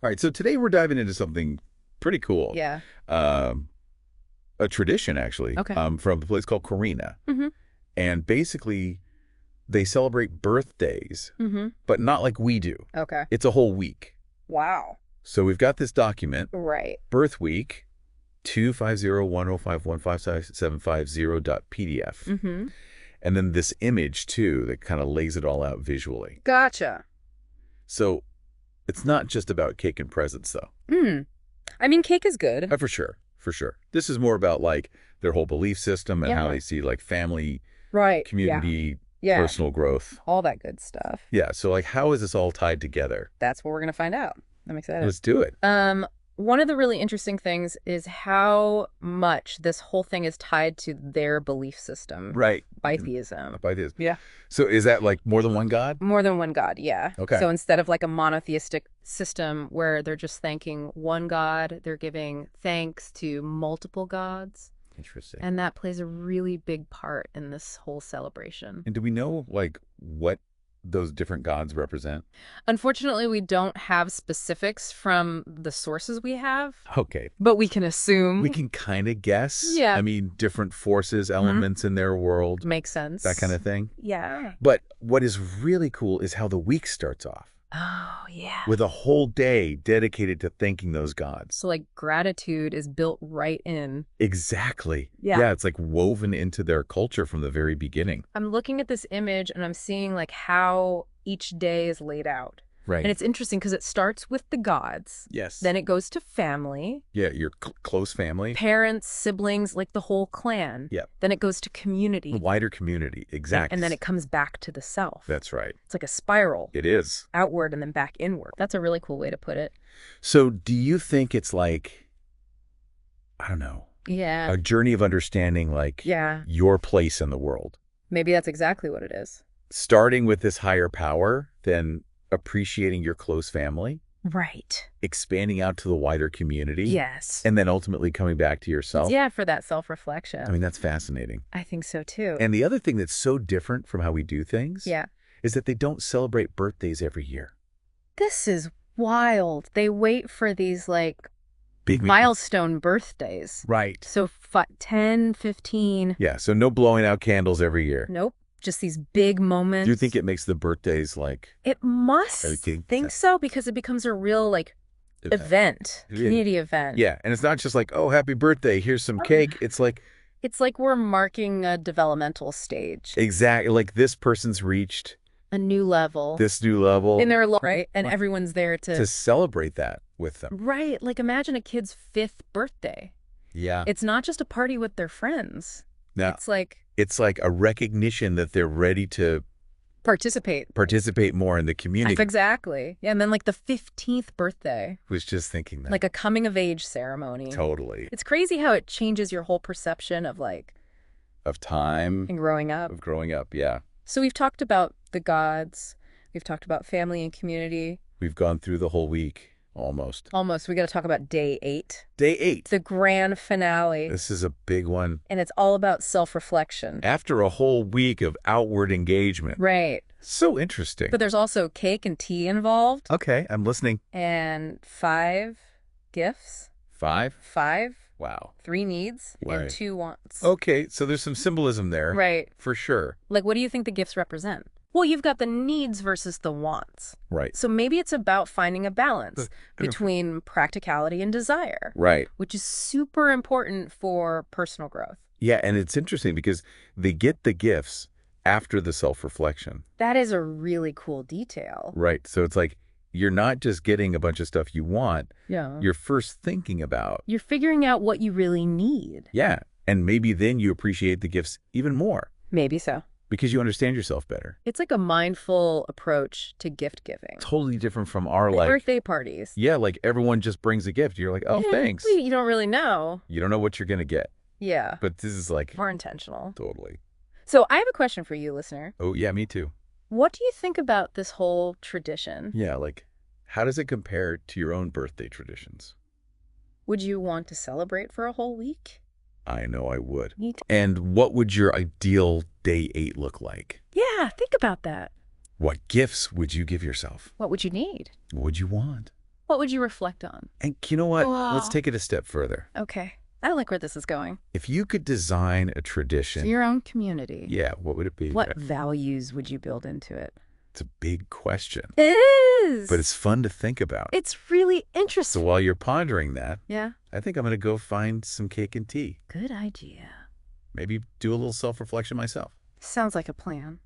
All right, so today we're diving into something pretty cool. Yeah. Um, a tradition, actually, Okay. from a place called Qherena. Mm-hmm. And basically, they celebrate birthdays, Mm-hmm. but not like we do. Okay. It's a whole week. Wow. So we've got this document, Right. Birth Week 25010515750.pdf. Mm-hmm. And then this image, too, that kind of lays it all out visually. Gotcha. So it's not just about cake and presents, though. I mean, cake is good. For sure. For sure. This is more about like their whole belief system and how Yeah. they see like family, Right. community, Yeah. personal growth. All that good stuff. Yeah. So like, how is this all tied together? That's what we're gonna find out. I'm excited. Let's do it. One of the really interesting things is how much this whole thing is tied to their belief system. Right. Bitheism. By this. Yeah. So is that like more than one God? More than one God, yeah. Okay. So instead of like a monotheistic system where they're just thanking one God, they're giving thanks to multiple gods. Interesting. And that plays a really big part in this whole celebration. And do we know like what those different gods represent? Unfortunately, we don't have specifics from the sources we have, Okay. but we can assume. We can kind of guess. Yeah. I mean, different forces, elements in their world, Makes sense. that kind of thing. Yeah. But what is really cool is how the week starts off. Oh, yeah. With a whole day dedicated to thanking those gods. So like gratitude is built right in. Exactly. Yeah. Yeah, it's like woven into their culture from the very beginning. I'm looking at this image and I'm seeing like how each day is laid out. Right. And it's interesting because it starts with the gods. Yes. Then it goes to family, Yeah, your close family. parents, siblings, like the whole clan. Yep. Then it goes to community. Wider community. Exactly. And then it comes back to the self. That's right. It's like a spiral, It is. outward and then back inward. That's a really cool way to put it. So do you think it's like, I don't know, Yeah. a journey of understanding like Yeah. your place in the world? Maybe that's exactly what it is. Starting with this higher power, then appreciating your close family, Right. expanding out to the wider community. Yes. And then ultimately coming back to yourself. Yeah, for that self-reflection. I mean, that's fascinating. I think so too. And the other thing that's so different from how we do things Yeah. is that they don't celebrate birthdays every year. This is wild. They wait for these like Big milestone birthdays. Right. So 10, 15. Yeah, so no blowing out candles every year. Nope. Just these big moments. Do you think it makes the birthdays like It must Okay. think so because it becomes a real like event, Yeah. community event. Yeah, and it's not just like, oh, happy birthday, here's some cake. It's like, It's like we're marking a developmental stage, exactly, like this person's reached a new level this new level. in their life, right? And everyone's there to celebrate that with them. right. Like imagine a kid's 5th birthday. Yeah. It's not just a party with their friends. Now, It's like a recognition that they're ready to participate more in the community. Exactly. Yeah, and then like the 15th birthday, Was just thinking that. like a coming of age ceremony. Totally. It's crazy how it changes your whole perception of like Of time, and growing up. of growing up, yeah. So we've talked about the gods. We've talked about family and community. We've gone through the whole week, almost. Almost. We got to talk about day 8, Day 8. the grand finale. This is a big one. And it's all about self-reflection. After a whole week of outward engagement. Right. So interesting. But there's also cake and tea involved. Okay, I'm listening. And 5 gifts. 5? 5, Wow. 3 needs, Right. and 2 wants. Okay, so there's some symbolism there. Right. For sure. Like, what do you think the gifts represent? Well, you've got the needs versus the wants. Right. So maybe it's about finding a balance The- between practicality and desire, Right. which is super important for personal growth. Yeah, and it's interesting because they get the gifts after the self-reflection. That is a really cool detail. Right. So it's like you're not just getting a bunch of stuff you want. Yeah. You're first thinking about. You're figuring out what you really need. Yeah. And maybe then you appreciate the gifts even more Maybe so. because you understand yourself better. It's like a mindful approach to gift giving. Totally different from our Like like, birthday parties. yeah, like everyone just brings a gift. You're like, oh, Yeah, thanks. well, you don't really know. You don't know what you're going to get. Yeah. But this is like, More intentional. totally. So I have a question for you, listener. Oh, yeah, me too. What do you think about this whole tradition? Yeah, like how does it compare to your own birthday traditions? Would you want to celebrate for a whole week? I know I would. Me too. And what would your ideal day 8 look like? Yeah, think about that. What gifts would you give yourself? What would you need? What would you want? What would you reflect on? And you know what? Wow. Let's take it a step further. Okay. I like where this is going. If you could design a tradition, For your own community. yeah, what would it be? What values would you build into it? It's a big question, It is. but it's fun to think about. It's really So interesting. while you're pondering that, Yeah. I think I'm going to go find some cake and tea. Good idea. Maybe do a little self-reflection myself. Sounds like a plan.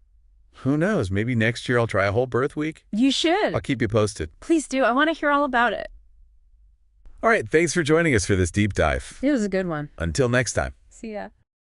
Who knows? Maybe next year I'll try a whole birth week. You should. I'll keep you posted. Please do. I want to hear all about it. All right, thanks for joining us for this deep dive. It was a good one. Until next time. See ya.